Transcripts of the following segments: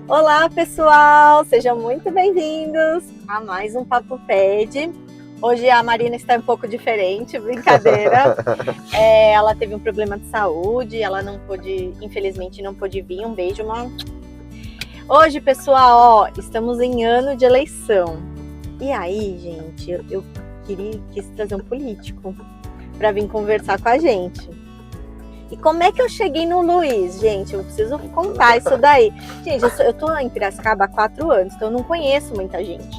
Olá, pessoal! Sejam muito bem-vindos a mais um Papo Ped. Hoje a Marina está um pouco diferente, brincadeira. Ela teve um problema de saúde, ela não pôde, infelizmente não pôde vir. Um beijo, mãe. Hoje, pessoal, estamos em ano de eleição. E aí, gente, eu quis trazer um político para vir conversar com a gente. E como é que eu cheguei no Luiz, gente? Eu preciso contar isso daí. Gente, eu tô em Piracicaba há 4 anos, então eu não conheço muita gente.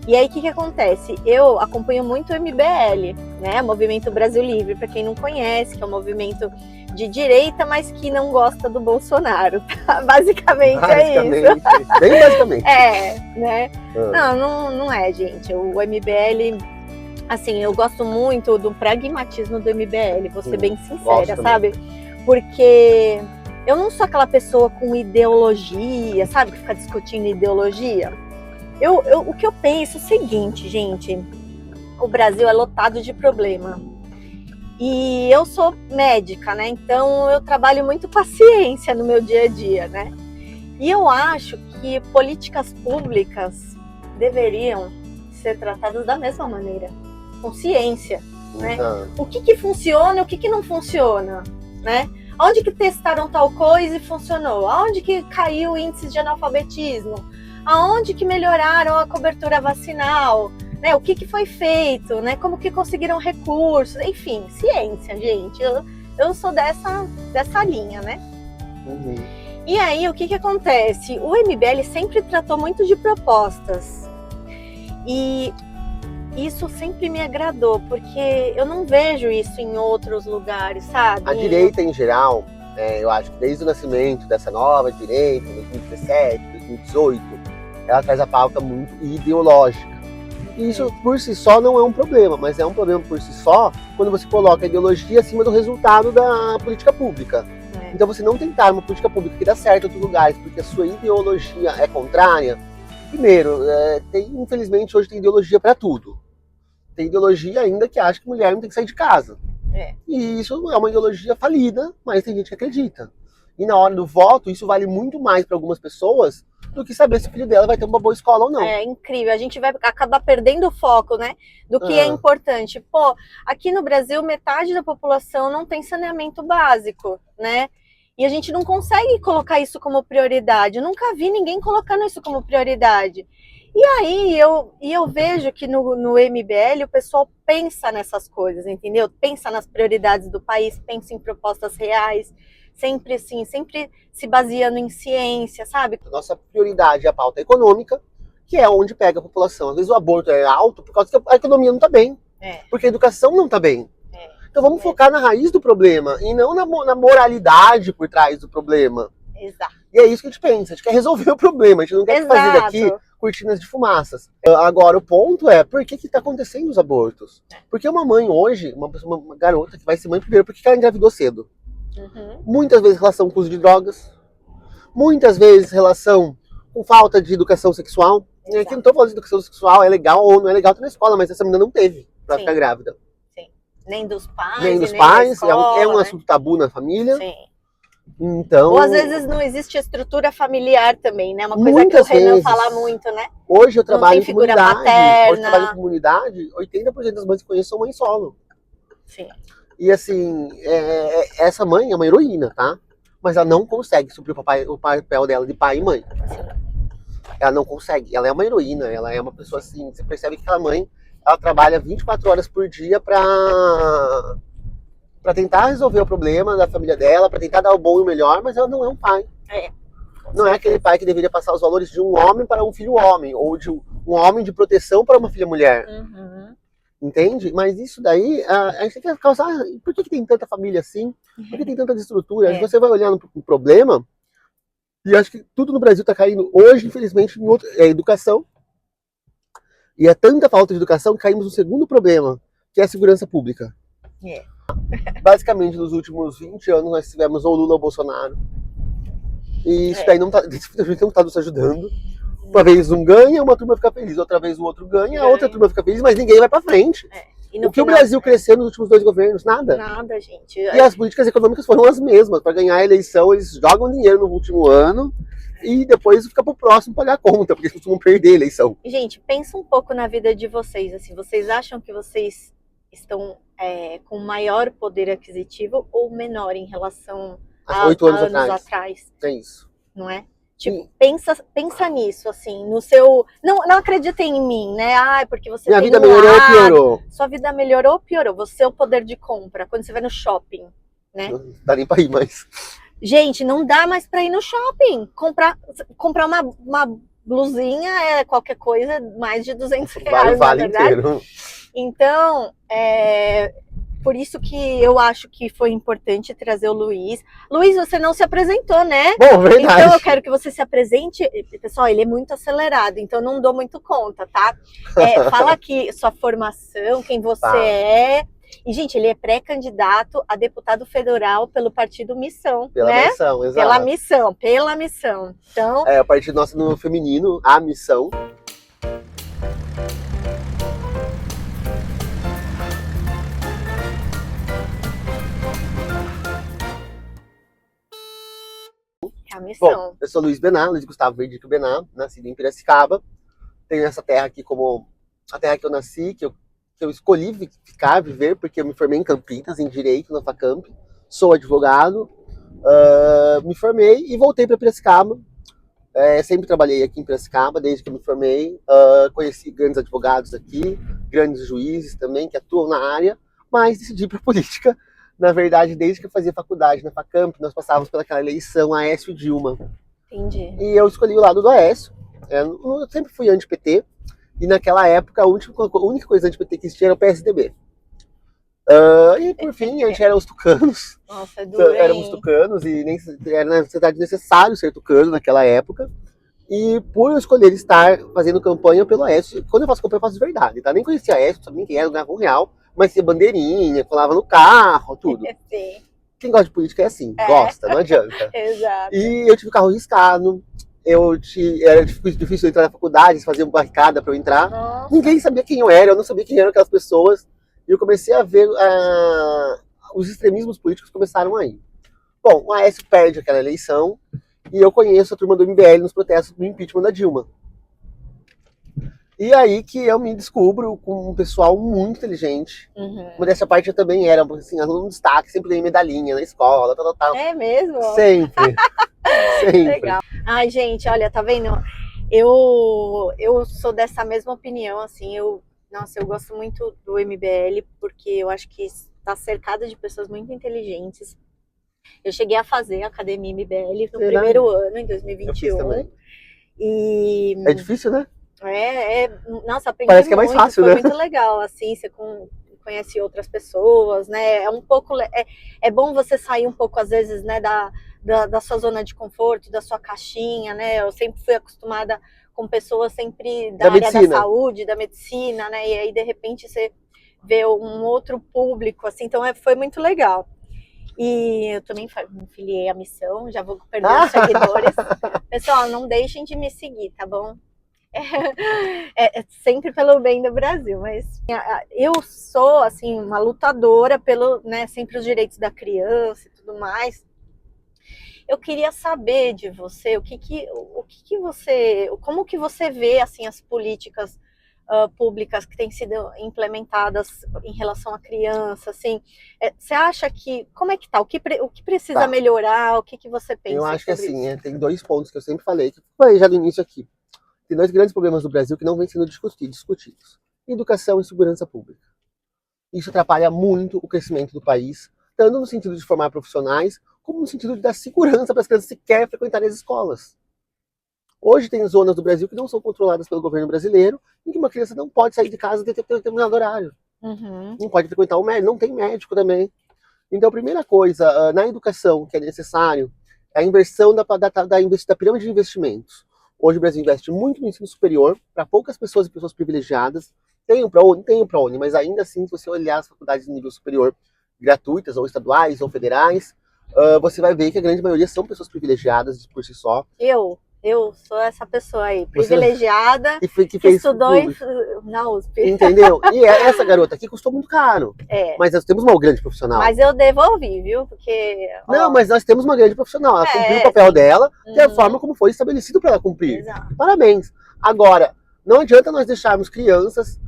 E aí, o que acontece? Eu acompanho muito o MBL, né? Movimento Brasil Livre, para quem não conhece, que é um movimento de direita, mas que não gosta do Bolsonaro, tá? Basicamente é isso. Bem basicamente. Né? Não é, gente. O MBL... Assim, eu gosto muito do pragmatismo do MBL, vou ser bem sincera, sabe? Porque eu não sou aquela pessoa com ideologia, sabe? Que fica discutindo ideologia. O que eu penso é o seguinte, gente. O Brasil é lotado de problema. E eu sou médica, né? Então eu trabalho muito com a ciência no meu dia a dia, né? E eu acho que políticas públicas deveriam ser tratadas da mesma maneira. Com ciência, né? O que funciona e o que não funciona, né? Onde que testaram tal coisa e funcionou? Aonde que caiu o índice de analfabetismo? Aonde que melhoraram a cobertura vacinal? Né? O que foi feito? Né? Como que conseguiram recursos? Enfim, ciência, gente. Eu sou dessa linha, né? E aí, o que acontece? O MBL sempre tratou muito de propostas. E isso sempre me agradou, porque eu não vejo isso em outros lugares, sabe? A direita, em geral, eu acho que desde o nascimento dessa nova direita, 2017, 2018, ela traz a pauta muito ideológica. E isso, por si só, não é um problema, mas é um problema por si só quando você coloca a ideologia acima do resultado da política pública. Então, você não tentar uma política pública que dá certo em outros lugares, porque a sua ideologia é contrária. Primeiro, infelizmente, hoje tem ideologia para tudo. Tem ideologia ainda que acha que mulher não tem que sair de casa. E isso é uma ideologia falida, mas tem gente que acredita. E na hora do voto, isso vale muito mais para algumas pessoas do que saber se o filho dela vai ter uma boa escola ou não. É incrível, a gente vai acabar perdendo o foco, né, do que é importante. Pô, aqui no Brasil, metade da população não tem saneamento básico, né? E a gente não consegue colocar isso como prioridade. Eu nunca vi ninguém colocando isso como prioridade. E aí eu vejo que no MBL o pessoal pensa nessas coisas, entendeu? Pensa nas prioridades do país, pensa em propostas reais, sempre assim, sempre se baseando em ciência, sabe? A nossa prioridade é a pauta econômica, que é onde pega a população. Às vezes o aborto é alto por causa que a economia não está bem, porque a educação não está bem. Então vamos focar na raiz do problema e não na moralidade por trás do problema. Exato. E é isso que a gente pensa, a gente quer resolver o problema, a gente não quer fazer daqui cortinas de fumaças. Agora, o ponto é, por que está acontecendo os abortos? Porque uma mãe hoje, uma garota que vai ser mãe primeiro, porque ela engravidou cedo. Muitas vezes relação com uso de drogas, muitas vezes relação com falta de educação sexual. E aqui não estou falando de educação sexual, é legal ou não é legal, tá na escola, mas essa menina não teve pra ficar grávida. Nem dos pais, nem dos pais, escola, é um assunto tabu na família. Sim. Então, ou às vezes não existe estrutura familiar também, né? Uma coisa que o Renan fala muito, né? Hoje eu trabalho em figura comunidade. paterna. Hoje eu trabalho em comunidade, 80% das mães que conheço são mães solo. Sim. E assim, essa mãe é uma heroína, tá? Mas ela não consegue suprir o papel dela de pai e mãe. Ela não consegue. Ela é uma heroína, ela é uma pessoa assim, você percebe que aquela mãe, ela trabalha 24 horas por dia pra tentar resolver o problema da família dela, pra tentar dar o bom e o melhor, mas ela não é um pai. Não é aquele pai que deveria passar os valores de um homem para um filho homem, ou de um homem de proteção para uma filha mulher. Entende? Mas isso daí, a gente tem que causar... Por que tem tanta família assim? Por que tem tanta desestrutura? Você vai olhando para o problema, e acho que tudo no Brasil está caindo hoje, infelizmente, é educação. E é tanta falta de educação que caímos no segundo problema, que é a segurança pública. Basicamente, nos últimos 20 anos, nós tivemos ou Lula ou Bolsonaro. E isso daí não está nos ajudando. Uma vez um ganha, uma turma fica feliz. Outra vez o outro ganha, a outra turma fica feliz, mas ninguém vai pra frente. O que o Brasil cresceu nos últimos 2 governos? Nada. Nada, gente. E as políticas econômicas foram as mesmas. Para ganhar a eleição, eles jogam dinheiro no último ano e depois fica pro próximo pagar a conta, porque eles costumam perder a eleição. Gente, pensa um pouco na vida de vocês, assim, vocês acham que vocês estão com maior poder aquisitivo ou menor em relação Há 8 anos atrás? É isso. Não é? Tipo, pensa nisso, assim, no seu... Não acreditem em mim, né? Porque você Minha tem vida melhorou ou piorou? Sua vida melhorou ou piorou? Você é o poder de compra, quando você vai no shopping, né? Não dá nem pra ir mais. Gente, não dá mais pra ir no shopping. Comprar uma blusinha qualquer coisa, mais de 200 reais, Vale inteiro. Então, por isso que eu acho que foi importante trazer o Luiz. Luiz, você não se apresentou, né? Bom, verdade. Então eu quero que você se apresente. Pessoal, ele é muito acelerado, então não dou muito conta, tá? Fala aqui sua formação, quem você é. E, gente, ele é pré-candidato a deputado federal pelo partido Missão, Pela né? Missão, exato. Pela missão. Então... o partido nosso no feminino, a Missão. A missão. Bom, eu sou Luiz Bená, Luiz Gustavo Verdico Bená, nascido em Piracicaba. Tenho essa terra aqui como a terra que eu nasci, que eu escolhi viver, porque eu me formei em Campinas, em Direito, na Facamp. Sou advogado, me formei e voltei para Piracicaba. Sempre trabalhei aqui em Piracicaba, desde que eu me formei. Conheci grandes advogados aqui, grandes juízes também, que atuam na área, mas decidi ir para política. Na verdade, desde que eu fazia faculdade na Facamp, nós passávamos pelaquela eleição Aécio e Dilma. Entendi. E eu escolhi o lado do Aécio. Eu sempre fui anti-PT. E naquela época, a única coisa anti-PT que existia era o PSDB. E por fim, a gente era os tucanos. Nossa, é duro, éramos tucanos e nem era na verdade necessário ser tucano naquela época. E por eu escolher estar fazendo campanha pelo Aécio, quando eu faço campanha eu faço de verdade, tá? Nem conhecia Aécio, não sabia nem quem era, não ganhava R$1, mas tinha bandeirinha, colava no carro, tudo. Sim. Quem gosta de política é assim, gosta, não adianta. Exato. E eu tive carro riscado, era difícil entrar na faculdade, eles faziam barricada para eu entrar. Nossa. Ninguém sabia quem eu era, eu não sabia quem eram aquelas pessoas. E eu comecei a ver os extremismos políticos começaram aí. Bom, o Aécio perde aquela eleição e eu conheço a turma do MBL nos protestos do impeachment da Dilma. E aí que eu me descubro com um pessoal muito inteligente. Uma dessa parte eu também era, assim, aluno de destaque, sempre ganhei medalhinha na escola, tal. É mesmo? Sempre. Sempre. Legal. Ai, gente, olha, tá vendo? Eu sou dessa mesma opinião, assim, nossa, eu gosto muito do MBL, porque eu acho que está cercada de pessoas muito inteligentes. Eu cheguei a fazer a Academia MBL no primeiro ano, em 2021. E... É difícil, né? Nossa, aprendi Parece que é mais fácil, foi né? muito legal, assim, você conhece outras pessoas, né? É bom você sair um pouco, às vezes, né, da sua zona de conforto, da sua caixinha, né? Eu sempre fui acostumada com pessoas sempre da área da saúde, da medicina, né? E aí, de repente, você vê um outro público, assim, então foi muito legal. E eu também me filiei à Missão, já vou perder os seguidores. Pessoal, não deixem de me seguir, tá bom? É sempre pelo bem do Brasil, mas eu sou, assim, uma lutadora pelo, né, sempre os direitos da criança e tudo mais. Eu queria saber de você como que você vê, assim, as políticas públicas que têm sido implementadas em relação à criança, assim, você acha que, como é que tá? O que precisa melhorar? O que você pensa? Eu acho que assim, tem 2 pontos que eu sempre falei, que eu falei já no início aqui. Tem 2 grandes problemas do Brasil que não vêm sendo discutidos. Educação e segurança pública. Isso atrapalha muito o crescimento do país, tanto no sentido de formar profissionais, como no sentido de dar segurança para as crianças sequer frequentarem as escolas. Hoje tem zonas do Brasil que não são controladas pelo governo brasileiro, em que uma criança não pode sair de casa até ter um determinado horário. Não pode frequentar o médico, não tem médico também. Então, a primeira coisa, na educação que é necessário, é a inversão da pirâmide de investimentos. Hoje o Brasil investe muito no ensino superior, para poucas pessoas e pessoas privilegiadas. Tem o ProUni, mas ainda assim, se você olhar as faculdades de nível superior, gratuitas, ou estaduais, ou federais, você vai ver que a grande maioria são pessoas privilegiadas por si só. Eu sou essa pessoa aí, privilegiada, que estudou na USP. Entendeu? E essa garota aqui custou muito caro. Mas nós temos uma grande profissional. Mas eu devolvi, viu? Porque... Não, mas nós temos uma grande profissional. Ela cumpriu o papel dela e a forma como foi estabelecido para ela cumprir. Exato. Parabéns. Agora, não adianta nós deixarmos crianças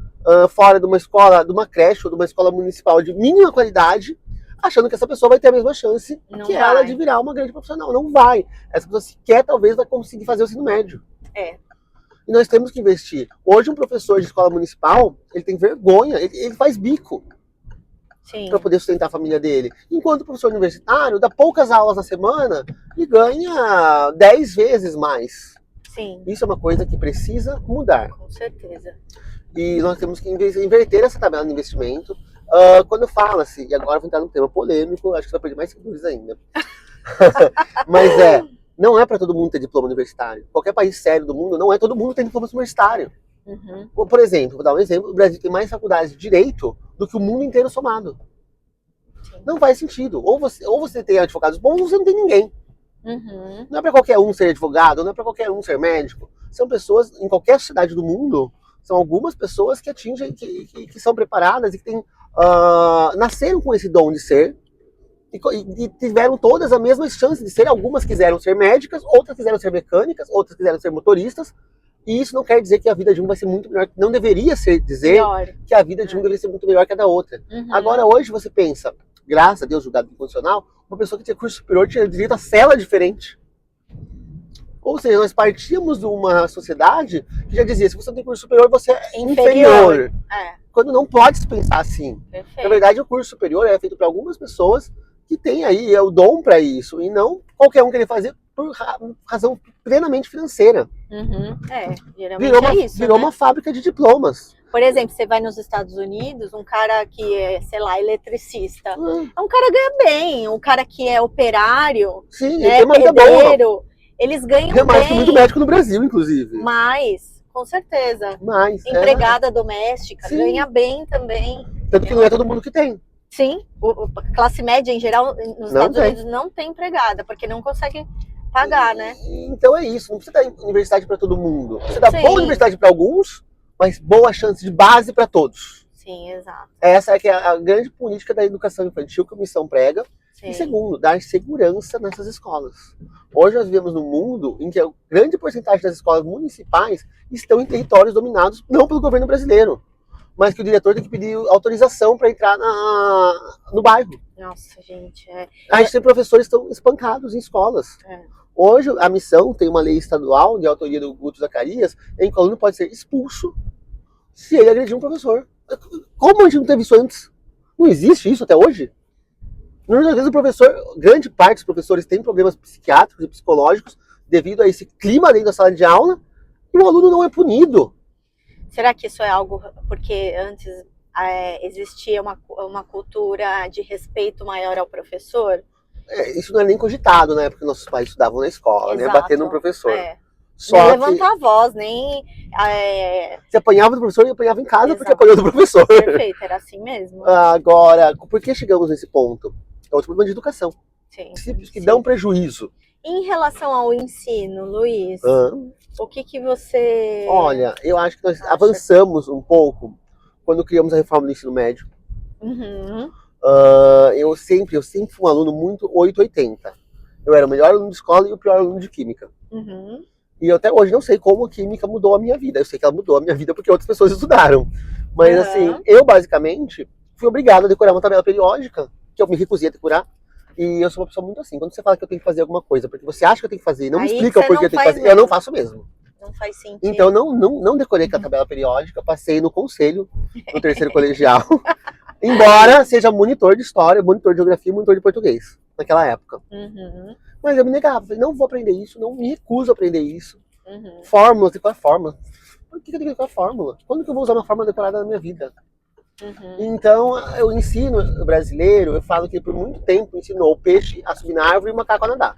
fora de uma escola, de uma creche ou de uma escola municipal de mínima qualidade, achando que essa pessoa vai ter a mesma chance ela de virar uma grande profissional. Não vai. Essa pessoa sequer talvez vai conseguir fazer o ensino médio. E nós temos que investir. Hoje um professor de escola municipal, ele tem vergonha, ele faz bico para poder sustentar a família dele. Enquanto o professor universitário dá poucas aulas na semana e ganha 10 vezes mais. Sim. Isso é uma coisa que precisa mudar. Com certeza. E nós temos que inverter essa tabela de investimento. Quando fala-se, e agora vou entrar num tema polêmico, acho que vai perder mais seguidores ainda. Mas não é para todo mundo ter diploma universitário. Qualquer país sério do mundo, não é todo mundo tem diploma universitário. Por exemplo, vou dar um exemplo, o Brasil tem mais faculdades de direito do que o mundo inteiro somado. Sim. Não faz sentido. Ou você tem advogados bons, ou você não tem ninguém. Não é para qualquer um ser advogado, não é para qualquer um ser médico. São pessoas, em qualquer cidade do mundo, são algumas pessoas que atingem, que são preparadas e que nasceram com esse dom de ser e tiveram todas as mesmas chances de ser. Algumas quiseram ser médicas, outras quiseram ser mecânicas, outras quiseram ser motoristas. E isso não quer dizer que a vida de um vai ser muito melhor. Não deveria dizer que a vida de um deve ser muito melhor que a da outra. Agora, hoje, você pensa, graças a Deus, julgado incondicional, uma pessoa que tinha curso superior tinha direito a cela diferente. Ou seja, nós partíamos de uma sociedade que já dizia, se você não tem curso superior, você é inferior. Quando não pode se pensar assim. Perfeito. Na verdade, o curso superior é feito para algumas pessoas que têm aí o dom para isso, e não qualquer um querer fazer por razão plenamente financeira. Geralmente virou uma fábrica de diplomas. Por exemplo, você vai nos Estados Unidos, um cara que é, sei lá, eletricista, é um cara que ganha bem, um cara que é operário, sim, né, tem uma vida boa. Eles ganham bem. É mais que muito médico no Brasil, inclusive. Mais, com certeza. Empregada doméstica, ganha bem também. Tanto que não é todo mundo que tem. Sim, a classe média em geral nos Estados Unidos não tem empregada, porque não consegue pagar, né? Então é isso, não precisa dar universidade para todo mundo. Você dá boa universidade para alguns, mas boa chance de base para todos. Sim, exato. Essa é que é a grande política da educação infantil que a missão prega. Sim. E segundo, dar segurança nessas escolas. Hoje nós vivemos num mundo em que a grande porcentagem das escolas municipais estão em territórios dominados não pelo governo brasileiro, mas que o diretor tem que pedir autorização para entrar no bairro. Nossa, gente. A gente tem professores que estão espancados em escolas. Hoje, a missão tem uma lei estadual de autoria do Guto Zacarias, em que o aluno pode ser expulso se ele agredir um professor. Como a gente não teve isso antes? Não existe isso até hoje? Às vezes grande parte dos professores tem problemas psiquiátricos e psicológicos devido a esse clima dentro da sala de aula e o aluno não é punido. Será que isso é algo porque antes existia uma cultura de respeito maior ao professor? Isso não é nem cogitado na época que nossos pais estudavam na escola, né? Bater no professor. Nem levantar a voz, nem... Você apanhava do professor e apanhava em casa porque apanhou do professor. Perfeito, era assim mesmo. Agora, por que chegamos nesse ponto? É outro problema de educação. Princípios que dão prejuízo. Em relação ao ensino, Luiz, o que você... Olha, eu acho que nós avançamos um pouco quando criamos a reforma do ensino médio. Eu sempre fui um aluno muito 880. Eu era o melhor aluno de escola e o pior aluno de química. E eu até hoje não sei como a química mudou a minha vida. Eu sei que ela mudou a minha vida porque outras pessoas estudaram. Mas assim, eu basicamente fui obrigado a decorar uma tabela periódica, que eu me recusei a decorar. E eu sou uma pessoa muito assim, quando você fala que eu tenho que fazer alguma coisa, porque você acha que eu tenho que fazer e não me explica o porquê eu tenho que fazer, eu não faço mesmo. Não faz sentido. Então não decorei com a tabela periódica, passei no conselho, no terceiro colegial. Embora seja monitor de história, monitor de geografia e monitor de português, naquela época. Mas eu me negava, falei, não vou aprender isso, não me recuso a aprender isso. Fórmulas, qual é a fórmula? Por que eu tenho que decorar a fórmula? Quando que eu vou usar uma fórmula decorada na minha vida? Então, o ensino brasileiro, eu falo que por muito tempo ensinou o peixe a subir na árvore e o macaco a nadar.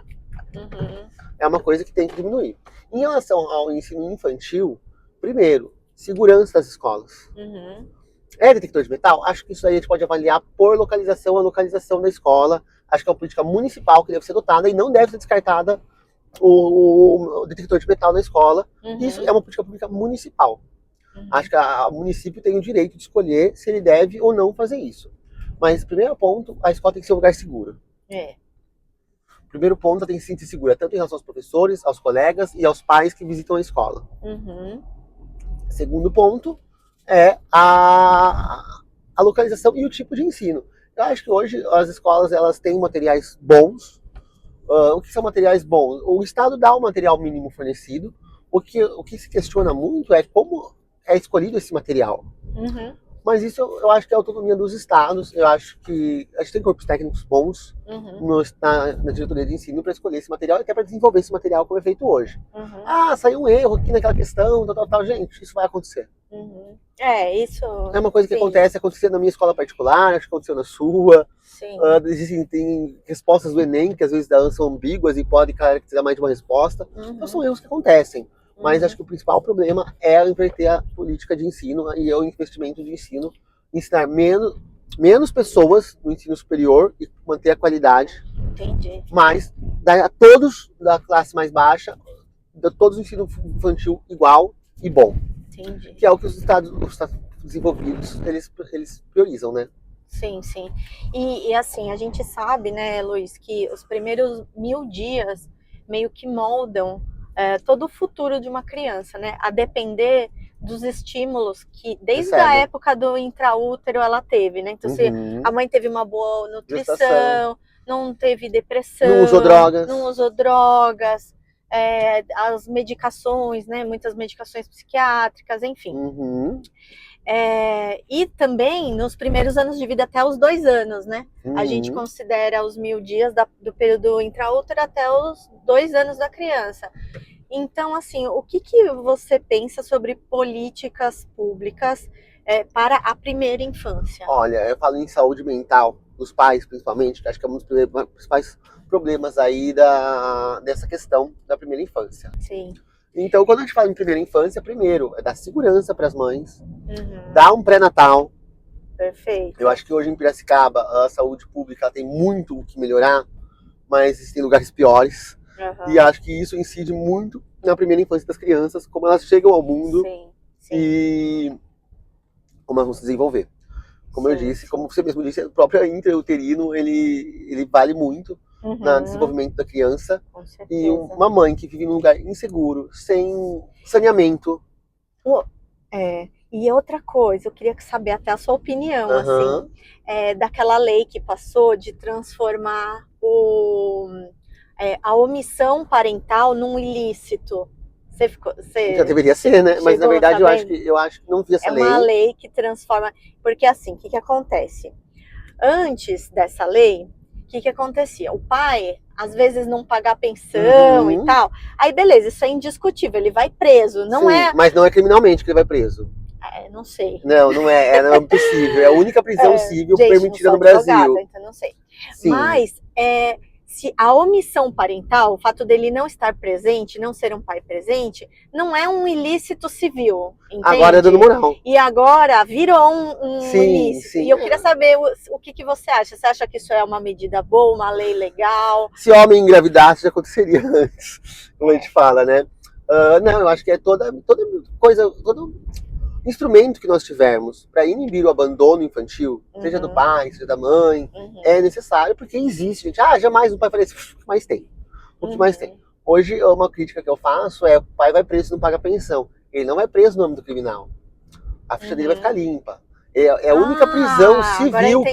É uma coisa que tem que diminuir. Em relação ao ensino infantil, primeiro, segurança das escolas. Detector de metal? Acho que isso aí a gente pode avaliar por localização, a localização da escola. Acho que é uma política municipal que deve ser adotada e não deve ser descartada o detector de metal na escola. Uhum. Isso é uma política pública municipal. Acho que o município tem o direito de escolher se ele deve ou não fazer isso. Mas, primeiro ponto, a escola tem que ser um lugar seguro. Primeiro ponto, ela tem que se sentir segura, tanto em relação aos professores, aos colegas e aos pais que visitam a escola. Segundo ponto é a localização e o tipo de ensino. Eu acho que hoje as escolas elas têm materiais bons. O que são materiais bons? O Estado dá o material mínimo fornecido. O que se questiona muito é como é escolhido esse material. Mas isso eu acho que é a autonomia dos estados. Eu acho que a gente tem corpos técnicos bons na diretoria de ensino para escolher esse material e até para desenvolver esse material como é feito hoje. Saiu um erro aqui naquela questão, tal. Gente, isso vai acontecer. Isso... É uma coisa que aconteceu na minha escola particular, acho que aconteceu na sua. Tem respostas do Enem que às vezes são ambíguas e podem caracterizar mais de uma resposta. Então são erros que acontecem. Mas acho que o principal problema é inverter a política de ensino e o investimento de ensino, ensinar menos pessoas no ensino superior e manter a qualidade. Entendi. Mas dar a todos da classe mais baixa, todos o ensino infantil igual e bom. Entendi. Que é o que os estados desenvolvidos eles priorizam, né? Sim. E assim, a gente sabe, né, Luiz, que os primeiros 1000 dias meio que moldam todo o futuro de uma criança, né? A depender dos estímulos que, desde a época do intraútero, ela teve, né? Então, se a mãe teve uma boa nutrição, não teve depressão, não usou drogas, as medicações, né? Muitas medicações psiquiátricas, enfim. E também nos primeiros anos de vida, até os 2 anos, né? A gente considera os 1000 dias do período intraútero até os 2 anos da criança. Então, assim, o que você pensa sobre políticas públicas para a primeira infância? Olha, eu falo em saúde mental dos pais, principalmente, que acho que é um dos principais problemas aí dessa questão da primeira infância. Sim. Então, quando a gente fala em primeira infância, primeiro, é dar segurança para as mães, dar um pré-natal. Perfeito. Eu acho que hoje em Piracicaba, a saúde pública tem muito o que melhorar, mas existem lugares piores. E acho que isso incide muito na primeira infância das crianças, como elas chegam ao mundo e como elas vão se desenvolver. Como eu disse, como você mesmo disse, o próprio intrauterino, ele vale muito no desenvolvimento da criança. E uma mãe que vive num lugar inseguro, sem saneamento. E outra coisa, eu queria saber até a sua opinião, assim, daquela lei que passou de transformar a omissão parental num ilícito. Já deveria ser, né? Mas na verdade eu acho que não vi essa lei. É uma lei que transforma. Porque assim, o que acontece? Antes dessa lei, o que acontecia? O pai, às vezes, não pagar pensão e tal. Aí, beleza, isso é indiscutível, ele vai preso. Não é. Mas não é criminalmente que ele vai preso. Não sei. Não é impossível. É a única prisão civil permitida no Brasil. Então não sei. Sim. Mas se a omissão parental, o fato dele não estar presente, não ser um pai presente, não é um ilícito civil, entende? Agora é dano moral. E agora virou um ilícito. Sim. E eu queria saber o que você acha. Você acha que isso é uma medida boa, uma lei legal? Se homem engravidasse, já aconteceria antes, como a gente fala, né? Não, eu acho que é toda coisa, todo instrumento que nós tivermos para inibir o abandono infantil, seja do pai, seja da mãe, é necessário, porque existe, gente. Jamais um pai faria isso. O que mais tem? O que mais tem? Hoje, uma crítica que eu faço é: o pai vai preso e não paga pensão. Ele não vai preso no âmbito criminal. A ficha dele vai ficar limpa. É a única prisão civil.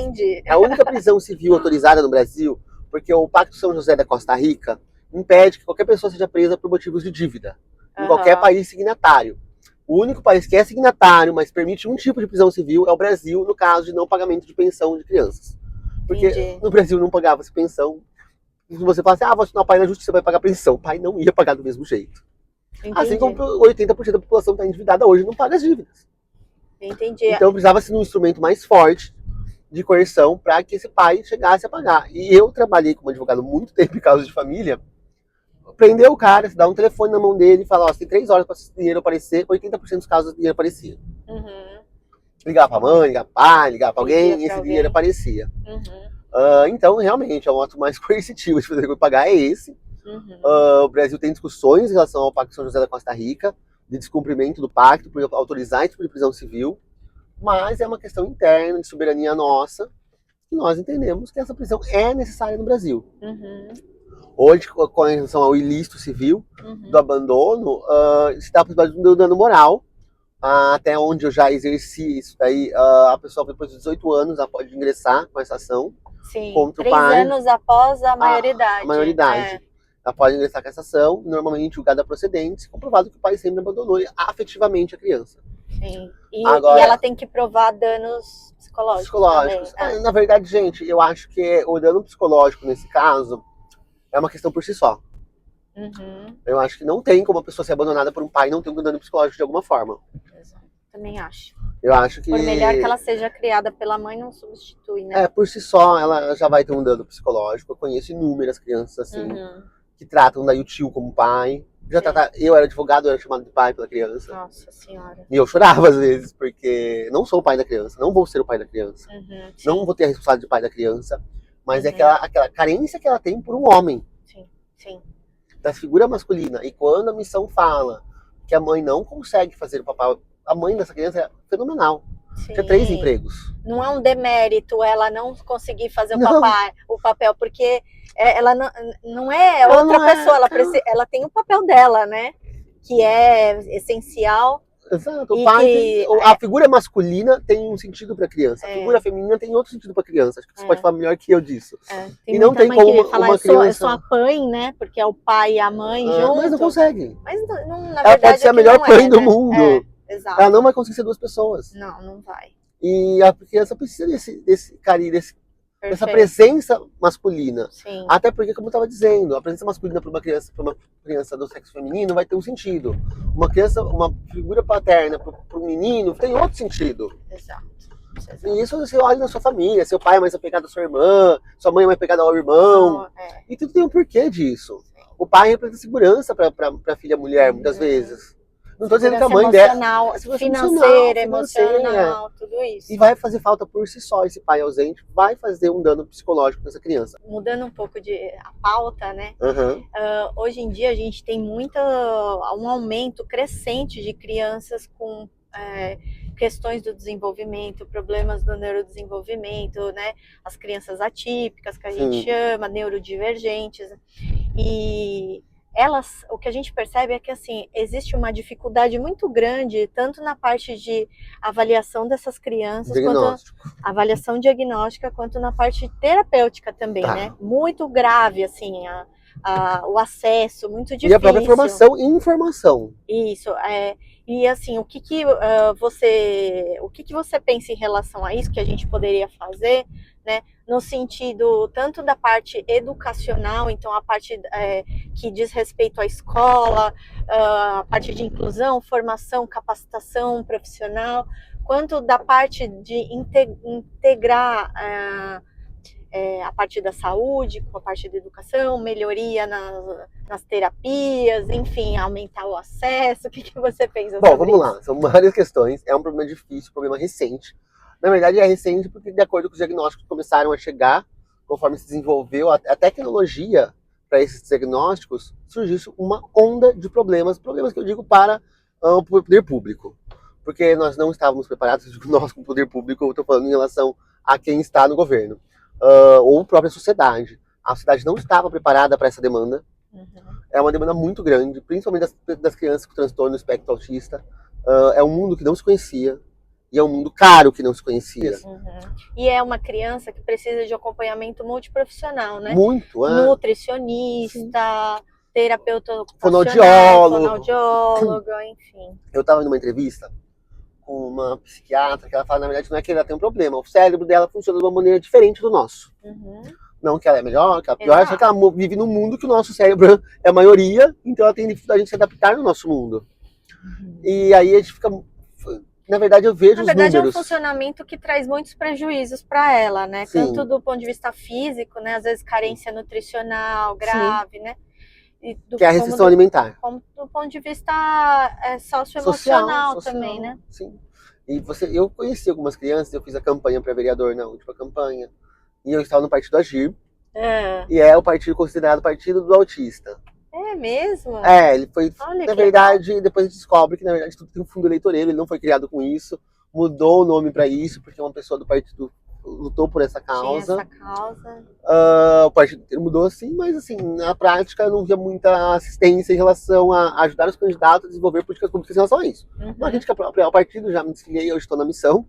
É a única prisão civil autorizada no Brasil, porque o Pacto São José da Costa Rica impede que qualquer pessoa seja presa por motivos de dívida, em qualquer país signatário. O único país que é signatário, mas permite um tipo de prisão civil, é o Brasil, no caso de não pagamento de pensão de crianças. Porque no Brasil não pagava-se pensão. E se você fala assim, vou assinar o pai na justiça, vai pagar pensão. O pai não ia pagar do mesmo jeito. Entendi. Assim como 80% da população está endividada hoje, não paga as dívidas. Entendi. Então precisava-se de um instrumento mais forte de coerção para que esse pai chegasse a pagar. E eu trabalhei como advogado muito tempo em casos de família. Prender o cara, dá um telefone na mão dele e falar: você tem 3 horas para esse dinheiro aparecer. 80% dos casos o dinheiro aparecia. Ligar pra mãe, ligar pro pai, ligar pra alguém, e esse dinheiro aparecia. Então, realmente, é um ato mais coercitivo de fazer pagar é esse. O Brasil tem discussões em relação ao Pacto de São José da Costa Rica, de descumprimento do pacto, por autorizar esse tipo de prisão civil, mas é uma questão interna, de soberania nossa, que nós entendemos que essa prisão é necessária no Brasil. Hoje, com relação ao ilícito civil, do abandono, se dá a possibilidade de um dano moral, até onde eu já exerci isso daí, a pessoa depois de 18 anos já pode ingressar com essa ação. Sim, contra 3 o pai, anos após a maioridade. A maioridade. Ela pode ingressar com essa ação, normalmente julgada procedente, comprovado que o pai sempre abandonou afetivamente a criança. Sim. E ela tem que provar danos psicológicos. Na verdade, gente, eu acho que o dano psicológico nesse caso é uma questão por si só. Eu acho que não tem como a pessoa ser abandonada por um pai e não ter um dano psicológico de alguma forma. Exato. Também acho. Eu acho que... Por melhor que ela seja criada pela mãe, não substitui, né? Por si só, ela já vai ter um dano psicológico. Eu conheço inúmeras crianças assim, que tratam daí o tio como pai. Eu era advogado, eu era chamado de pai pela criança. Nossa senhora. E eu chorava às vezes, porque não sou o pai da criança, não vou ser o pai da criança. Não vou ter a responsabilidade de pai da criança, mas é aquela carência que ela tem por um homem. Sim. Da figura masculina. E quando a missão fala que a mãe não consegue fazer o papel, a mãe dessa criança é fenomenal. Tinha 3 empregos. Não é um demérito ela não conseguir fazer o papel, porque ela não é outra pessoa, ela tem o papel dela, né? Que é essencial. Exato. A figura masculina tem um sentido para a criança. A figura feminina tem outro sentido para a criança. Acho que você pode falar melhor que eu disso. E não tem como uma criança... Eu sou a mãe, né? Porque é o pai e a mãe juntos. Mas não consegue. Mas na verdade, ela pode ser a melhor mãe do mundo. Exato. Ela não vai conseguir ser 2 pessoas. Não vai. E a criança precisa desse carinho, dessa presença masculina. Sim. Até porque, como eu estava dizendo, a presença masculina para uma criança do sexo feminino vai ter um sentido. Uma figura paterna para um menino tem outro sentido. Exato. E isso você olha na sua família, seu pai é mais apegado à sua irmã, sua mãe é mais apegada ao irmão. E tudo tem um porquê disso. O pai representa segurança para a filha mulher, muitas vezes. Não estou dizendo que a mãe dela... Financeira, emocional, tudo isso. E vai fazer falta por si só, esse pai ausente vai fazer um dano psicológico nessa criança. Mudando um pouco a pauta, né? Hoje em dia a gente tem um aumento crescente de crianças com questões do desenvolvimento, problemas do neurodesenvolvimento, né? As crianças atípicas, que a gente chama, neurodivergentes. E... o que a gente percebe é que assim, existe uma dificuldade muito grande, tanto na parte de avaliação dessas crianças, quanto avaliação diagnóstica, quanto na parte terapêutica também, né? Muito grave, assim, o acesso, muito difícil. E a própria formação e informação. Isso, e assim, o que você pensa em relação a isso, que a gente poderia fazer, né? No sentido tanto da parte educacional, então a parte que diz respeito à escola, a parte de inclusão, formação, capacitação profissional, quanto da parte de integrar a parte da saúde com a parte da educação, melhoria nas terapias, enfim, aumentar o acesso. O que você pensa sobre isso? Bom, vamos lá, são várias questões, é um problema difícil, um problema recente. Na verdade é recente porque de acordo com os diagnósticos que começaram a chegar, conforme se desenvolveu a tecnologia para esses diagnósticos, surgiu uma onda de problemas que eu digo para o poder público. Porque nós não estávamos preparados, nós como poder público, eu estou falando em relação a quem está no governo, ou a própria sociedade. A sociedade não estava preparada para essa demanda. É uma demanda muito grande, principalmente das crianças com transtorno do espectro autista. É um mundo que não se conhecia. E é um mundo caro que não se conhecia. E é uma criança que precisa de acompanhamento multiprofissional, né? Muito, Nutricionista, terapeuta fonoaudiólogo, enfim. Eu estava numa entrevista com uma psiquiatra que ela fala, na verdade, não é que ela tem um problema. O cérebro dela funciona de uma maneira diferente do nosso. Não que ela é melhor, que ela é pior, só que ela vive num mundo que o nosso cérebro é a maioria, então ela tem dificuldade de se adaptar no nosso mundo. E aí a gente fica... Na verdade, eu vejo os números. Na verdade, é um funcionamento que traz muitos prejuízos para ela, né? Tanto do ponto de vista físico, né? Às vezes carência nutricional grave, né? Que é a restrição alimentar. Como do ponto de vista socioemocional também, né? Sim. E eu conheci algumas crianças, eu fiz a campanha para vereador na última campanha, e eu estava no partido Agir, E é o partido considerado o partido do autista. É mesmo? Ele foi, na verdade, depois a gente descobre que na verdade tudo tem um fundo eleitoreiro, ele não foi criado com isso, mudou o nome para isso, porque uma pessoa do partido lutou por essa causa. Tinha essa causa. O partido inteiro mudou assim, mas assim, na prática não havia muita assistência em relação a ajudar os candidatos a desenvolver políticas públicas em relação a isso. Não acredito que apoiar o partido, já me desfiliei, hoje estou na missão.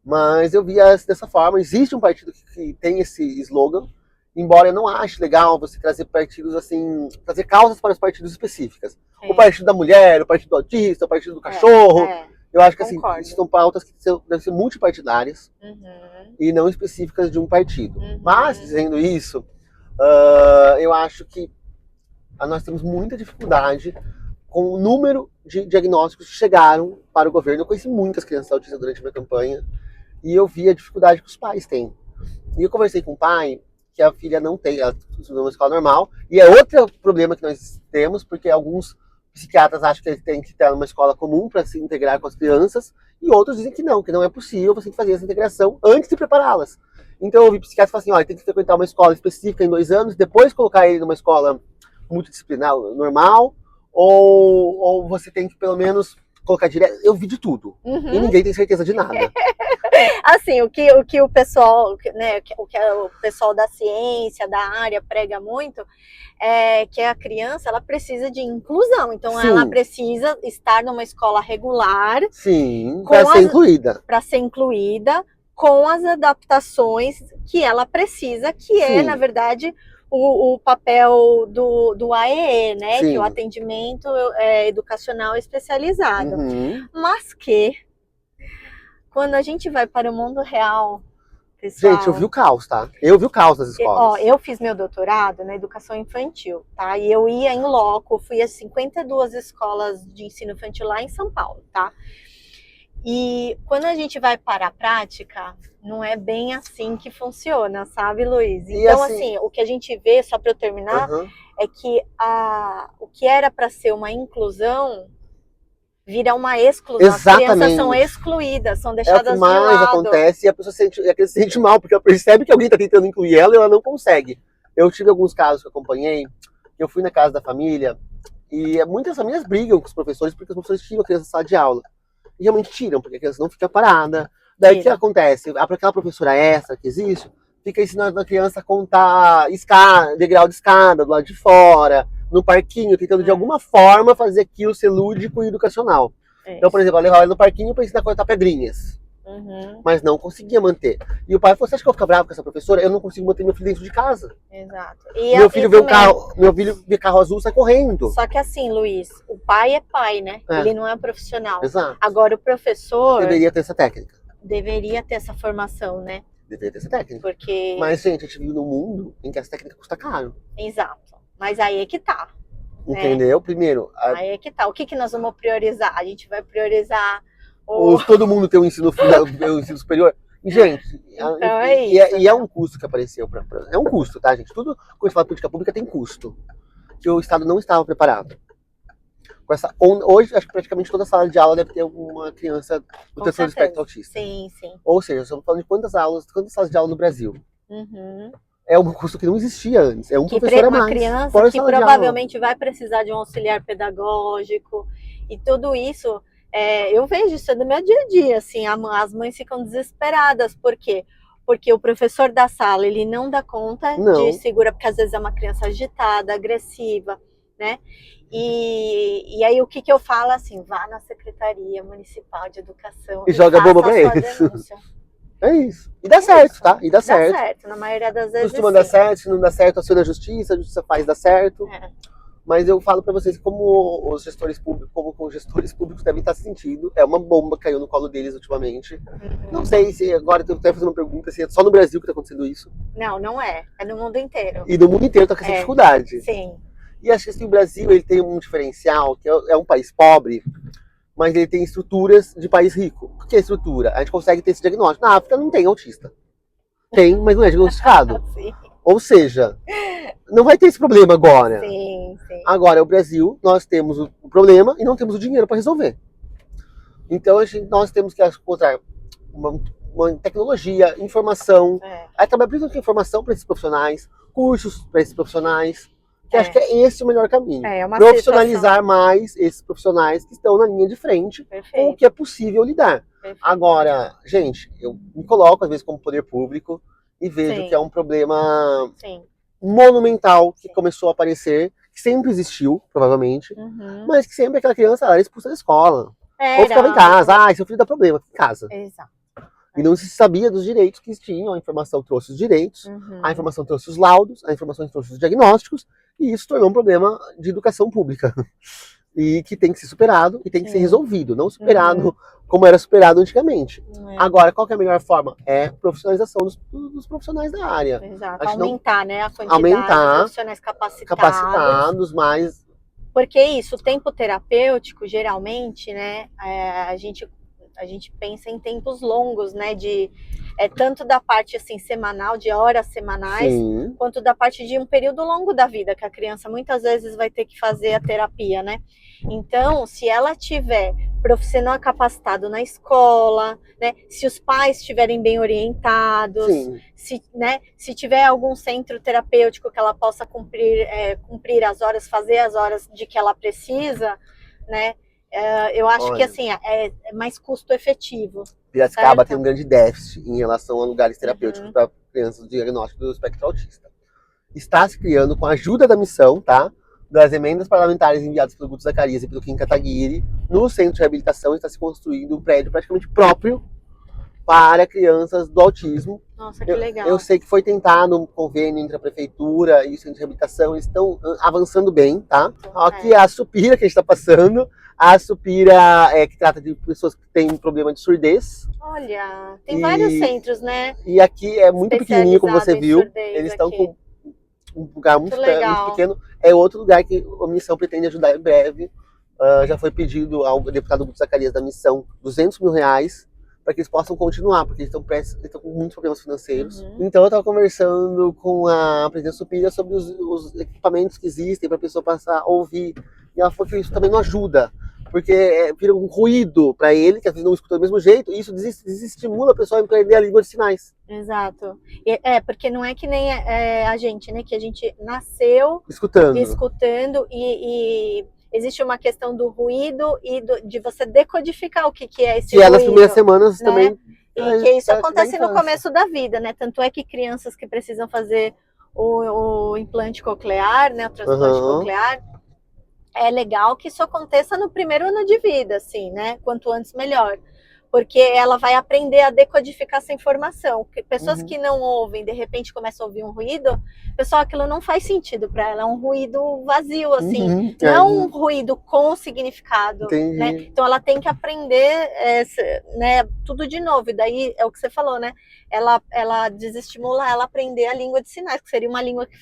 Mas eu via dessa forma, existe um partido que tem esse slogan, embora eu não ache legal você trazer partidos assim, trazer causas para os partidos específicas. O partido da mulher, o partido do autista, o partido do cachorro. Eu acho que assim, são pautas que devem ser multipartidárias e não específicas de um partido. Mas, dizendo isso, eu acho que nós temos muita dificuldade com o número de diagnósticos que chegaram para o governo. Eu conheci muitas crianças autistas durante a minha campanha e eu vi a dificuldade que os pais têm. E eu conversei com o pai que a filha não tem, ela estuda numa escola normal, e é outro problema que nós temos, porque alguns psiquiatras acham que ele tem que estar numa escola comum para se integrar com as crianças, e outros dizem que não é possível, você tem que fazer essa integração antes de prepará-las. Então eu ouvi psiquiatras falar assim, ele tem que frequentar uma escola específica em 2 anos, depois colocar ele numa escola multidisciplinar normal, ou você tem que pelo menos colocar direto. Eu vi de tudo, e ninguém tem certeza de nada. Assim, o que o pessoal, né, o que o pessoal da ciência, da área prega muito, é que a criança, ela precisa de inclusão. Então, ela precisa estar numa escola regular. Sim, para ser incluída. Para ser incluída, com as adaptações que ela precisa, que é, na verdade, o papel do AEE, né? Que é o atendimento educacional especializado. Mas que, quando a gente vai para o mundo real, pessoal... Gente, eu vi o caos, tá? Eu vi o caos nas escolas. Eu fiz meu doutorado na educação infantil, tá? E eu ia em loco, fui a 52 escolas de ensino infantil lá em São Paulo, tá? E quando a gente vai para a prática, não é bem assim que funciona, sabe, Luiz? Então, assim, o que a gente vê, só para eu terminar, é que o que era para ser uma inclusão vira uma exclusão. Exatamente. As crianças são excluídas, são deixadas de lado. É o que mais acontece, e a pessoa se sente mal, porque ela percebe que alguém está tentando incluir ela e ela não consegue. Eu tive alguns casos que eu acompanhei, eu fui na casa da família, e muitas famílias brigam com os professores porque os professores tiram a criança da sala de aula. E realmente tiram, porque a criança não fica parada. Daí o que acontece? Aquela professora extra que existe, fica ensinando a criança a contar degrau de escada do lado de fora, no parquinho, tentando de alguma forma fazer aquilo ser lúdico e educacional. Então, por exemplo, ela levava ela no parquinho para ensinar a contar pedrinhas. Mas não conseguia manter. E o pai falou, você acha que eu vou ficar bravo com essa professora? Eu não consigo manter meu filho dentro de casa. Exato. Meu filho vê carro azul, sai correndo. Só que assim, Luiz, o pai é pai, né? Ele não é profissional. Exato. Agora o professor... deveria ter essa técnica. Deveria ter essa formação, né? Deveria ter essa técnica. Porque... Mas, gente, a gente vive num mundo em que essa técnica custa caro. Exato. Mas aí é que tá. Entendeu? Primeiro... Aí é que tá. O que nós vamos priorizar? A gente vai priorizar... Todo mundo tem um ensino superior. Gente, então é um custo que apareceu. É um custo, tá, gente? Tudo quando a gente fala de política pública tem custo. Que o Estado não estava preparado. Hoje, acho que praticamente toda sala de aula deve ter uma criança do transtorno do espectro autista. Sim. Ou seja, estamos falando de quantas salas de aula no Brasil. É um custo que não existia antes. É um professor a mais. Uma criança que provavelmente vai precisar de um auxiliar pedagógico e tudo isso... eu vejo isso no meu dia a dia, assim, as mães ficam desesperadas, por quê? Porque o professor da sala, ele não dá conta de segurar, porque às vezes é uma criança agitada, agressiva, né? E aí o que eu falo, assim, vá na Secretaria Municipal de Educação e joga a bomba pra eles. É isso. E dá certo, tá? E dá certo. Dá certo, na maioria das vezes. Costuma dar certo, se não dá certo, aciona a justiça faz dar certo. Mas eu falo para vocês como os gestores públicos, como os gestores públicos devem estar sentindo. É uma bomba que caiu no colo deles ultimamente. Não sei se agora eu até fazer uma pergunta se é só no Brasil que está acontecendo isso. Não é. É no mundo inteiro. E no mundo inteiro está com essa dificuldade. Sim. E acho que assim, o Brasil ele tem um diferencial, que é um país pobre, mas ele tem estruturas de país rico. O que é estrutura? A gente consegue ter esse diagnóstico. Na África não tem autista. Tem, mas não é diagnosticado. Sim. Ou seja, não vai ter esse problema agora. Sim. Agora, o Brasil, nós temos o problema e não temos o dinheiro para resolver. Então, nós temos que encontrar tecnologia, informação. Aí trabalhar principalmente com informação para esses profissionais, cursos para esses profissionais. Que acho que é esse o melhor caminho. Profissionalizar mais esses profissionais que estão na linha de frente, com o que é possível lidar. Agora, gente, eu me coloco às vezes como poder público e vejo que é um problema monumental que começou a aparecer, que sempre existiu, provavelmente, mas que sempre aquela criança era expulsa da escola. Ou ficava em casa. Seu filho dá problema, fica em casa. Exato. E não se sabia dos direitos que tinham, a informação trouxe os direitos, a informação trouxe os laudos, a informação trouxe os diagnósticos, e isso tornou um problema de educação pública. E que tem que ser superado e tem que ser resolvido, não superado como era superado antigamente. Agora, qual que é a melhor forma? É profissionalização dos profissionais da área. Exato, aumentar, né, a quantidade de profissionais capacitados. Mais... Porque isso, o tempo terapêutico, geralmente, né, a gente pensa em tempos longos, né, tanto da parte assim semanal, de horas semanais, quanto da parte de um período longo da vida, que a criança muitas vezes vai ter que fazer a terapia, né? Então, se ela tiver profissional capacitado na escola, né, se os pais estiverem bem orientados, se tiver algum centro terapêutico que ela possa cumprir as horas, fazer as horas de que ela precisa, né? Eu acho que assim, é mais custo efetivo. Piracicaba tem um grande déficit em relação a lugares terapêuticos para crianças do diagnóstico do espectro autista. Está se criando, com a ajuda da missão, das emendas parlamentares enviadas pelo Guto Zacarias e pelo Kim Kataguiri, no centro de reabilitação está se construindo um prédio praticamente próprio para crianças do autismo. Nossa, que legal. Eu sei que foi tentado um convênio entre a prefeitura e o centro de reabilitação, eles estão avançando bem, tá? Aqui é a Supira que a gente está passando. A Supira que trata de pessoas que têm problema de surdez. Olha, tem vários centros, né? E aqui é muito pequenininho, como você viu. Eles estão com um lugar muito pequeno. É outro lugar que a missão pretende ajudar em breve. Já foi pedido ao deputado Guto Zacarias da missão R$200 mil para que eles possam continuar, porque eles estão com muitos problemas financeiros. Então eu estava conversando com a presidente Supira sobre os equipamentos que existem para a pessoa passar a ouvir. E ela falou que isso também não ajuda, porque vira um ruído para ele, que às vezes não escuta do mesmo jeito, e isso desestimula a pessoa a aprender a língua de sinais. Exato. Porque não é que nem a gente, né? Que a gente nasceu escutando e existe uma questão do ruído e de você decodificar o que é esse ruído. E nas primeiras semanas, né? Também... E que isso acontece no começo da vida, né? Tanto é que crianças que precisam fazer o implante coclear, né? O transplante coclear, é legal que isso aconteça no primeiro ano de vida, assim, né? Quanto antes, melhor. Porque ela vai aprender a decodificar essa informação. Pessoas que não ouvem, de repente começam a ouvir um ruído, pessoal, aquilo não faz sentido para ela, é um ruído vazio, assim, não é um ruído com significado, né? Então ela tem que aprender, né, tudo de novo, e daí é o que você falou, né? Ela desestimula ela aprender a língua de sinais, que seria uma língua que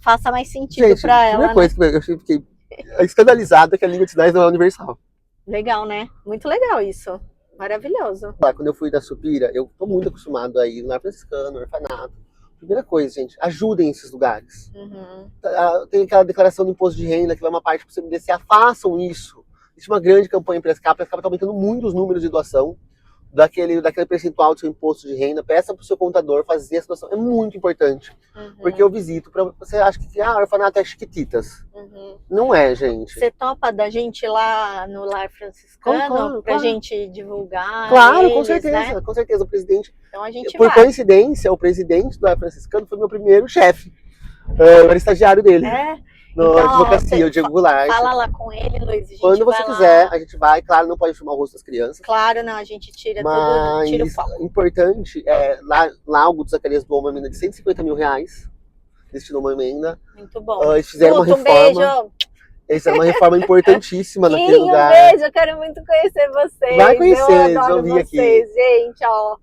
faça mais sentido para ela. A primeira coisa que eu fiquei escandalizada que a língua de sinais não é universal. Legal, né? Muito legal isso. Maravilhoso. Quando eu fui da Supira, eu tô muito acostumado a ir no lar franciscano, no orfanato. Primeira coisa, gente, ajudem esses lugares. Tem aquela declaração do imposto de renda que vai uma parte para o CBDCA, façam isso. Existe uma grande campanha em Piracicaba está aumentando muito os números de doação daquele percentual do seu imposto de renda. Peça para o seu contador fazer essa doação. É muito importante. Porque eu visito, você acha que orfanato é chiquititas. Não é, gente. Você topa da gente lá no lar franciscano pra gente divulgar? Claro, com certeza, né? Com certeza. O presidente, então a gente por coincidência, o presidente do lar franciscano foi meu primeiro chefe. Eu era estagiário dele. Na advocacia, o Diego Goulart. Fala lá com ele, Luiz. Quando você quiser, a gente vai. Claro, não pode filmar o rosto das crianças. Claro, não, a gente tira tudo, tira o foco. Importante, lá o Guto Zacarias doou uma emenda de R$150 mil. Destinou uma emenda. Muito bom. Eles fizeram uma reforma. Um beijo. Eles fizeram uma reforma importantíssima naquele lugar. Um beijo, eu quero muito conhecer vocês. Vai conhecer, eu adoro vocês, gente, ó.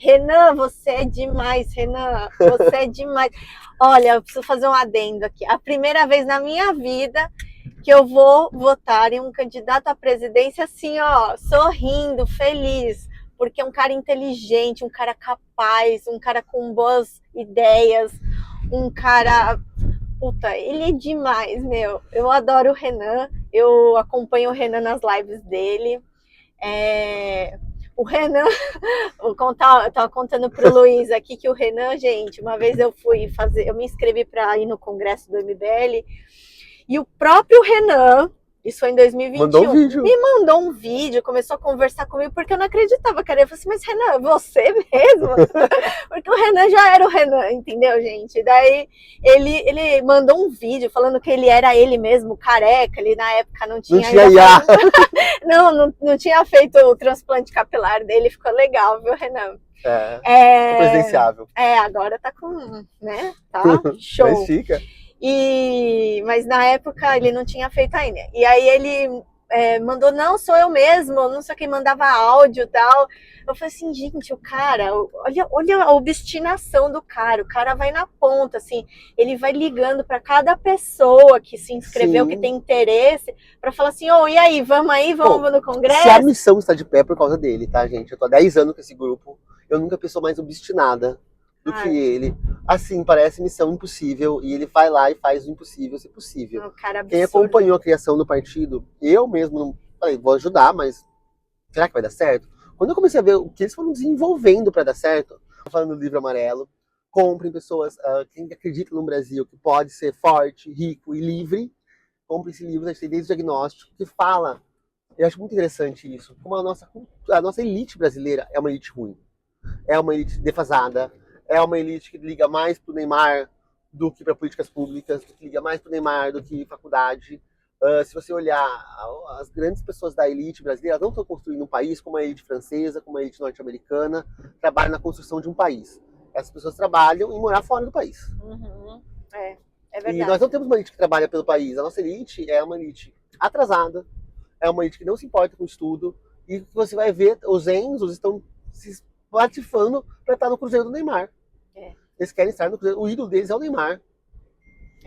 Renan, você é demais, Renan. Você é demais. Olha, eu preciso fazer um adendo aqui. A primeira vez na minha vida que eu vou votar em um candidato à presidência assim, ó, sorrindo, feliz. Porque é um cara inteligente, um cara capaz, um cara com boas ideias, um cara... Puta, ele é demais, meu. Eu adoro o Renan. Eu acompanho o Renan nas lives dele. O Renan, eu tava contando pro Luiz aqui que o Renan, gente, uma vez eu me inscrevi para ir no congresso do MBL e o próprio Renan, isso foi em 2021, me mandou um vídeo, começou a conversar comigo porque eu não acreditava, cara. Eu falei assim, mas Renan, você mesmo? Porque o Renan já era o Renan, entendeu, gente? Daí ele mandou um vídeo falando que ele era ele mesmo, careca, ele na época não tinha não tinha feito o transplante capilar dele, ficou legal, viu, Renan? Presidenciável. Agora tá com, né? Tá show. Mas fica. Mas na época ele não tinha feito ainda. E aí ele mandou, não, sou eu mesmo, não sei quem mandava áudio e tal. Eu falei assim, gente, o cara, olha a obstinação do cara. O cara vai na ponta, assim, ele vai ligando para cada pessoa que se inscreveu, que tem interesse, para falar assim, e aí, vamos no congresso? Se a missão está de pé por causa dele, tá, gente? Eu tô há 10 anos com esse grupo, eu nunca pensou mais obstinada do que ele. Assim, parece missão impossível, e ele vai lá e faz o impossível ser possível. Quem acompanhou a criação do partido, eu mesmo não falei, vou ajudar, mas será que vai dar certo? Quando eu comecei a ver o que eles foram desenvolvendo para dar certo, falando do livro amarelo, comprem pessoas, quem acredita no Brasil, que pode ser forte, rico e livre, compre esse livro, a gente tem desde o diagnóstico, que fala, eu acho muito interessante isso, como a nossa elite brasileira é uma elite ruim, é uma elite defasada, é uma elite que liga mais pro Neymar do que para políticas públicas, que liga mais pro Neymar do que faculdade. Se você olhar, as grandes pessoas da elite brasileira não estão construindo um país como a elite francesa, como a elite norte-americana, trabalham na construção de um país. Essas pessoas trabalham em morar fora do país. Uhum. É verdade. E nós não temos uma elite que trabalha pelo país. A nossa elite é uma elite atrasada, é uma elite que não se importa com o estudo, e você vai ver, os Enzos estão se patifando para estar no Cruzeiro do Neymar. Eles querem estar no Cruzeiro. O ídolo deles é o Neymar.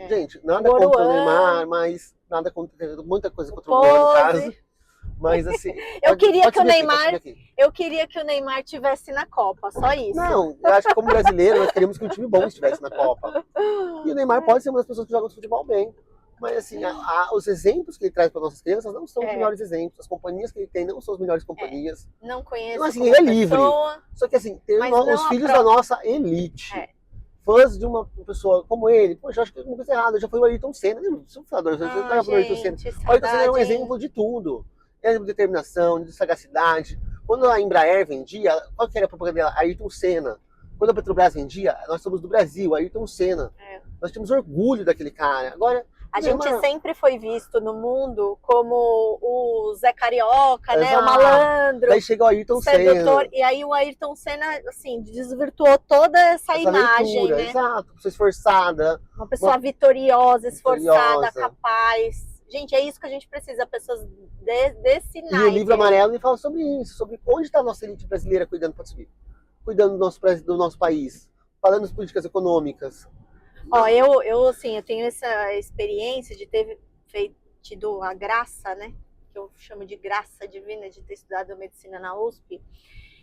Gente, nada contra o Neymar, mas nada contra, muita coisa contra o Luan, no caso. Mas assim, eu queria que o Neymar tivesse na Copa, só isso. Não, eu acho que como brasileiro nós queríamos que um time bom estivesse na Copa. E o Neymar pode ser uma das pessoas que jogam futebol bem. Mas assim, os exemplos que ele traz para nossas crianças não são os melhores exemplos. As companhias que ele tem não são as melhores companhias. Não conheço. Então, assim, ele é livre. Só que assim, tem os filhos da nossa elite. Fãs de uma pessoa como ele, poxa, acho que tem uma coisa errada. Já foi o Ayrton Senna, lembra? O Ayrton Senna é um exemplo de tudo. É de determinação, de sagacidade. Quando a Embraer vendia, qual que era a propaganda dela? Ayrton Senna. Quando a Petrobras vendia, nós somos do Brasil, Ayrton Senna. Nós temos orgulho daquele cara. Agora, a gente sempre foi visto no mundo como o Zé Carioca, né? O malandro. Daí chega o Ayrton Senna. E aí o Ayrton Senna, assim, desvirtuou toda essa imagem, leitura, né? Exato, pessoa esforçada. Uma pessoa vitoriosa, esforçada, capaz. Gente, é isso que a gente precisa, pessoas desse naipe. E o livro amarelo ele fala sobre isso, sobre onde está a nossa elite brasileira cuidando para subir. Cuidando do nosso país, falando das políticas econômicas. Eu tenho essa experiência de ter tido a graça, né? Que eu chamo de graça divina, de ter estudado medicina na USP.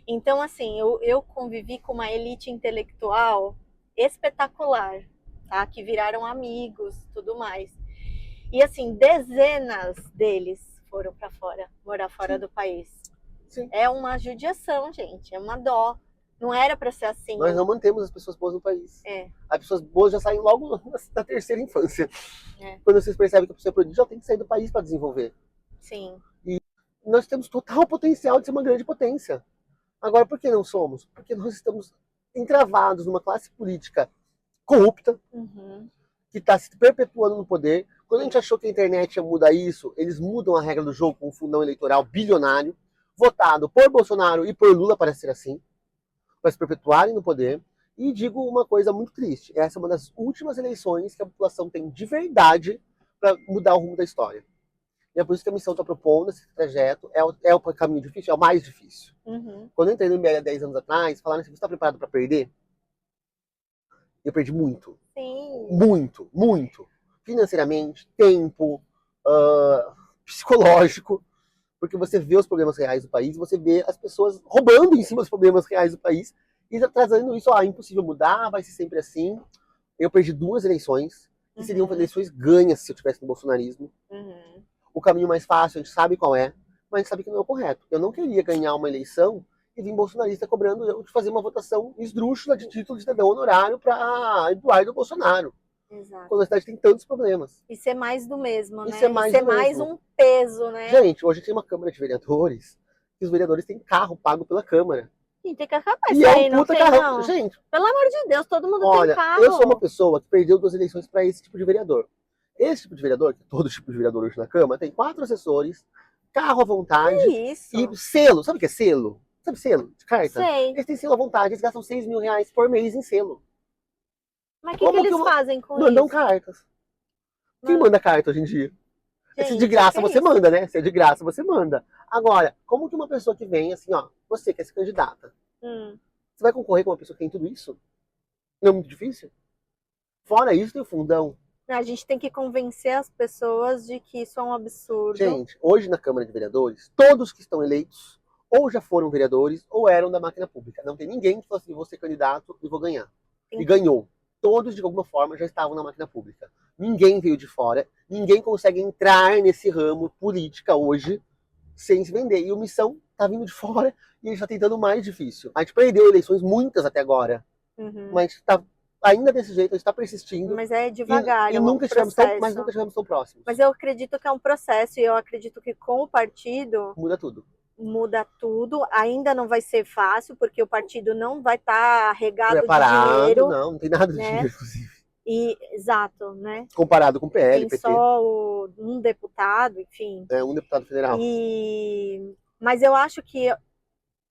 Então, assim, eu convivi com uma elite intelectual espetacular, tá? Que viraram amigos, tudo mais. E, assim, dezenas deles foram para fora, morar fora do país. Sim. É uma judiação, gente, é uma dó. Não era para ser assim. Nós não mantemos as pessoas boas no país. As pessoas boas já saem logo na terceira infância. Quando vocês percebem que a pessoa é prodígio, já tem que sair do país para desenvolver. Sim. E nós temos total potencial de ser uma grande potência. Agora, por que não somos? Porque nós estamos entravados numa classe política corrupta, que está se perpetuando no poder. Quando a gente achou que a internet ia mudar isso, eles mudam a regra do jogo com um fundão eleitoral bilionário, votado por Bolsonaro e por Lula para ser assim, para se perpetuarem no poder. E digo uma coisa muito triste, essa é uma das últimas eleições que a população tem de verdade para mudar o rumo da história. E é por isso que a missão está propondo esse trajeto, é o caminho difícil, é o mais difícil. Quando eu entrei no MBL há 10 anos atrás, falaram assim, você está preparado para perder? Eu perdi muito. Sim. Muito, muito. Financeiramente, tempo, psicológico, porque você vê os problemas reais do país, você vê as pessoas roubando em cima dos problemas reais do país e trazendo isso, é impossível mudar, vai ser sempre assim. Eu perdi 2 eleições, que seriam eleições ganhas se eu tivesse no bolsonarismo. O caminho mais fácil, a gente sabe qual é, mas a gente sabe que não é o correto. Eu não queria ganhar uma eleição e vir bolsonarista cobrando eu de fazer uma votação esdrúxula de título de cidadão honorário para Eduardo Bolsonaro. Exato. Quando a cidade tem tantos problemas. E ser mais do mesmo, né? E ser mais um peso, né? Gente, hoje tem uma Câmara de Vereadores e os vereadores têm carro pago pela Câmara. Sim, tem que acabar E isso aí, é um não puta tem, carro. não. Gente, pelo amor de Deus, todo mundo olha, tem carro. eu sou uma pessoa que perdeu 2 eleições para esse tipo de vereador. Esse tipo de vereador, que todo tipo de vereador hoje na Câmara, tem 4 assessores, carro à vontade isso? E selo. Sabe o que é selo? Sabe selo de carta? Sei. Eles têm selo à vontade, eles gastam 6 mil reais por mês em selo. Mas o que eles fazem com isso? Mandam cartas. Quem manda carta hoje em dia? Gente, se de graça você manda, né? Se é de graça você manda. Agora, como que uma pessoa que vem assim, ó, você quer ser candidata, você vai concorrer com uma pessoa que tem tudo isso? Não é muito difícil? Fora isso, tem o fundão. A gente tem que convencer as pessoas de que isso é um absurdo. Gente, hoje na Câmara de Vereadores, todos que estão eleitos ou já foram vereadores ou eram da máquina pública. Não tem ninguém que falou assim, vou ser candidato e vou ganhar. E ganhou. Todos, de alguma forma, já estavam na máquina pública. Ninguém veio de fora, ninguém consegue entrar nesse ramo política hoje sem se vender. E o Missão tá vindo de fora e ele está tentando o mais difícil. A gente perdeu eleições, muitas até agora, mas tá ainda desse jeito, a gente está persistindo. Mas é devagar, e nunca tivemos tão próximos. Mas eu acredito que é um processo e eu acredito que com o partido muda tudo. Muda tudo, ainda não vai ser fácil, porque o partido não vai estar regado preparado, de dinheiro. Não tem nada de dinheiro, inclusive. Exato, né? Comparado com o PL, tem PT. Só um deputado, enfim. Um deputado federal. Mas eu acho que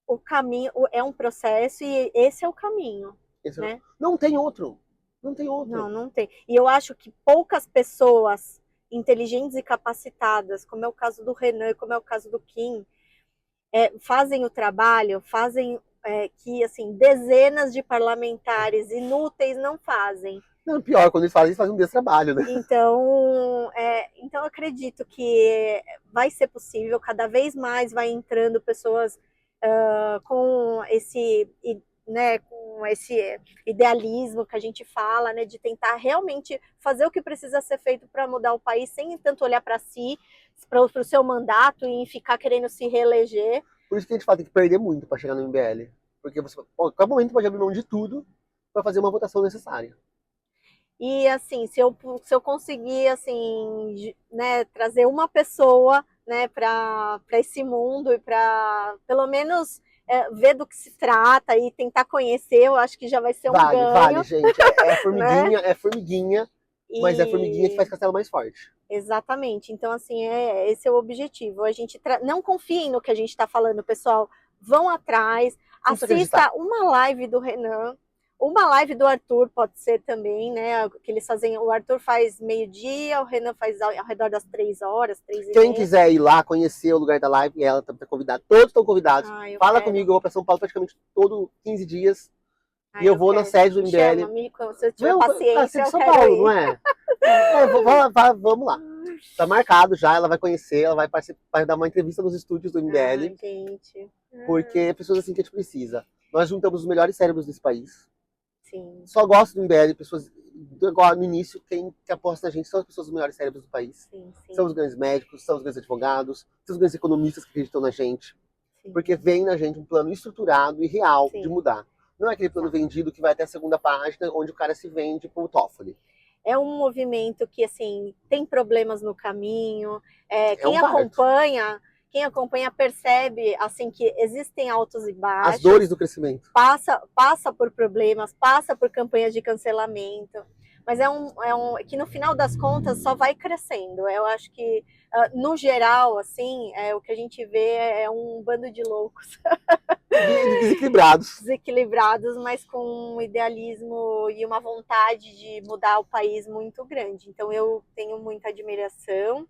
o caminho é um processo e esse é o caminho. Né? Não tem outro. Não tem outro. Não tem. E eu acho que poucas pessoas inteligentes e capacitadas, como é o caso do Renan, como é o caso do Kim, fazem o trabalho, fazem que assim dezenas de parlamentares inúteis não fazem. Não, pior, quando eles fazem um destrabalho, né? Então eu acredito que vai ser possível, cada vez mais vai entrando pessoas com esse idealismo que a gente fala, né, de tentar realmente fazer o que precisa ser feito para mudar o país, sem tanto olhar para si, para o seu mandato e ficar querendo se reeleger. Por isso que a gente fala que tem que perder muito para chegar no MBL. Porque você, a qualquer momento, pode abrir mão de tudo para fazer uma votação necessária. E assim, se eu conseguir assim, né, trazer uma pessoa, né, para esse mundo e para pelo menos ver do que se trata e tentar conhecer, eu acho que já vai ser um ganho. Vale, gente. É formiguinha, né? É formiguinha, mas é formiguinha que faz castelo mais forte. Exatamente. Então, assim, esse é o objetivo. A gente não confiem no que a gente está falando, pessoal. Vão atrás, assista uma live do Renan, uma live do Arthur, pode ser também, né? Que eles fazem. O Arthur faz meio-dia, o Renan faz ao redor das 3 horas, 3h30. Quem quiser ir lá conhecer o lugar da live, ela está convidada. Todos estão convidados. Fala comigo, eu vou para São Paulo praticamente todo 15 dias. E eu vou na sede do MBL. Chama, se eu tiver paciência, São Paulo, não é? Vamos lá. Tá marcado já, ela vai conhecer, ela vai participar, vai dar uma entrevista nos estúdios do MBL. Gente. Porque é pessoas assim que a gente precisa. Nós juntamos os melhores cérebros desse país. Sim. Só gosto do MBL, pessoas agora no início, quem aposta na gente são as pessoas dos melhores cérebros do país. Sim. São os grandes médicos, são os grandes advogados, são os grandes economistas que acreditam na gente. Sim. Porque vem na gente um plano estruturado e real de mudar. Não é aquele plano vendido que vai até a segunda página, onde o cara se vende pro Toffoli. É um movimento que, assim, tem problemas no caminho. Quem acompanha percebe, assim, que existem altos e baixos. As dores do crescimento. Passa por problemas, passa por campanhas de cancelamento. Mas que no final das contas só vai crescendo. Eu acho que, no geral, assim, o que a gente vê é um bando de loucos. Desequilibrados, mas com um idealismo e uma vontade de mudar o país muito grande. Então eu tenho muita admiração.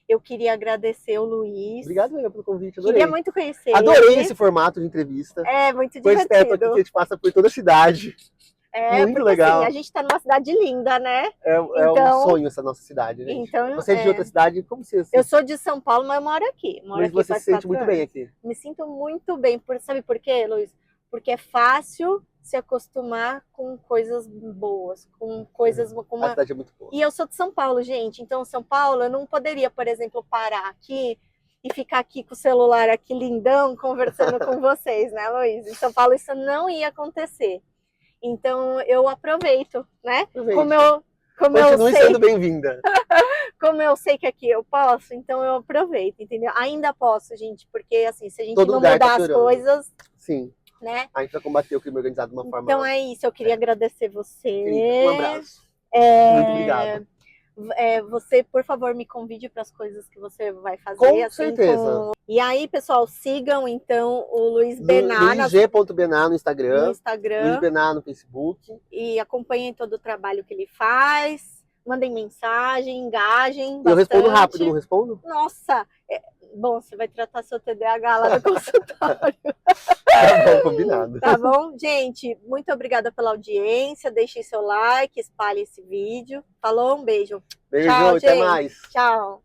Eu queria agradecer o Luiz. Obrigado pelo convite, adorei. Queria muito conhecer Adorei esse formato de entrevista. Muito divertido. Com esse teto aqui que a gente passa por toda a cidade. Muito porque, legal. Assim, a gente está numa cidade linda, né? Um sonho essa nossa cidade, gente. Então, você é de outra cidade? Como você Eu sou de São Paulo, mas eu moro aqui. Mas você se sente muito bem aqui? Me sinto muito bem. Sabe por quê, Luiz? Porque é fácil se acostumar com coisas boas, com coisas... A cidade é muito boa. E eu sou de São Paulo, gente. Então, São Paulo, eu não poderia, por exemplo, parar aqui e ficar aqui com o celular aqui lindão, conversando com vocês, né, Luiz? Em São Paulo isso não ia acontecer. Então eu aproveito, né? Como eu Continue sei, sendo bem-vinda. como eu sei que aqui eu posso, então eu aproveito, entendeu? Ainda posso, gente, porque assim, se a gente Todo não lugar tá mudar as piorando. coisado, Sim. né? A gente vai combater o crime organizado de uma forma... Então é isso, eu queria agradecer você. Querida, um abraço. Muito obrigado. Você, por favor, me convide para as coisas que você vai fazer. Com assim, certeza. E aí, pessoal, sigam então o Luiz Bená Luiz.Bená no Instagram. Luiz Bená no Facebook. E acompanhem todo o trabalho que ele faz. Mandem mensagem, engajem. Eu respondo rápido, não respondo? Nossa! Bom, você vai tratar seu TDAH lá no consultório. Tá bom, combinado. Tá bom? Gente, muito obrigada pela audiência. Deixe seu like, espalhe esse vídeo. Falou? Um beijo. Beijo, Tchau, até gente. mais. Tchau.